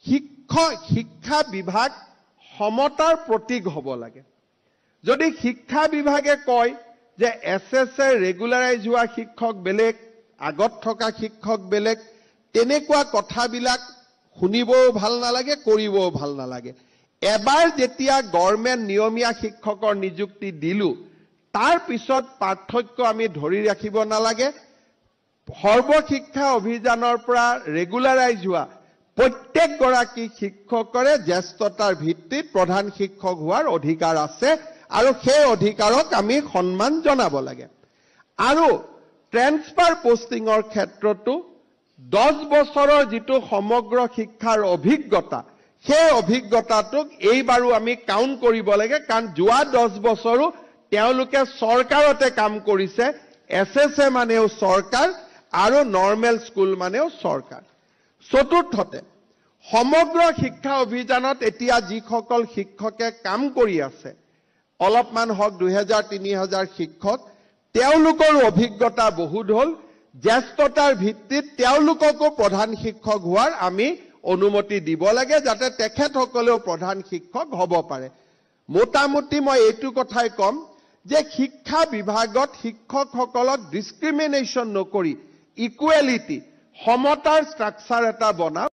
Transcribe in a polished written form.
শিক্ষা বিভাগ সমতাৰ প্ৰতীক হ'ব লাগে। যদি শিক্ষা বিভাগে কয় যে এছএছএ ৰেগুলাৰাইজ হোৱা শিক্ষক বেলেগ, আগত থকা শিক্ষক বেলেগ, তেনেকুৱা কথাবিলাক শুনিবও ভাল নালাগে, কৰিবও ভাল নালাগে। এবাৰ যেতিয়া গভৰ্ণমেণ্ট নিয়মীয়া শিক্ষকৰ নিযুক্তি দিলো, তাৰ পিছত পাৰ্থক্য আমি ধৰি ৰাখিব নালাগে। সৰ্বশিক্ষা অভিযানৰ পৰা ৰেগুলাৰাইজ হোৱা প্ৰত্যেকগৰাকী শিক্ষকৰে জ্যেষ্ঠতাৰ ভিত্তিত প্ৰধান শিক্ষক হোৱাৰ অধিকাৰ আছে আৰু সেই অধিকাৰক আমি সন্মান জনাব লাগে। আৰু ট্ৰেন্সফাৰ পোষ্টিঙৰ ক্ষেত্ৰতো 10 বছৰৰ যিটো সমগ্ৰ শিক্ষাৰ অভিজ্ঞতা, সেই অভিজ্ঞতাটোক এইবাৰো আমি কাউণ্ট কৰিব লাগে, কাৰণ যোৱা 10 বছৰো তেওঁলোকে চৰকাৰতে কাম কৰিছে। এছএছএ মানেও চৰকাৰ আৰু নৰ্মেল স্কুল মানেও চৰকাৰ। চতুৰ্থতে, সমগ্ৰ শিক্ষা অভিযানত এতিয়া যিসকল শিক্ষকে কাম কৰি আছে, অলপমান হওক 2000-3000 শিক্ষক, তেওঁলোকৰ অভিজ্ঞতা বহুত হ'ল। জ্যেষ্ঠতাৰ ভিত্তিত তেওঁলোককো প্ৰধান শিক্ষক হোৱাৰ আমি অনুমতি দিব লাগে, যাতে তেখেতসকলেও প্ৰধান শিক্ষক হ'ব পাৰে। মোটামুটি মই এইটো কথাই কম যে শিক্ষা বিভাগত শিক্ষকসকলক ডিছক্ৰিমিনেশ্যন নকৰি ইকুৱেলিটি, সমতাৰ ষ্ট্ৰাকচাৰ এটা বনাওক।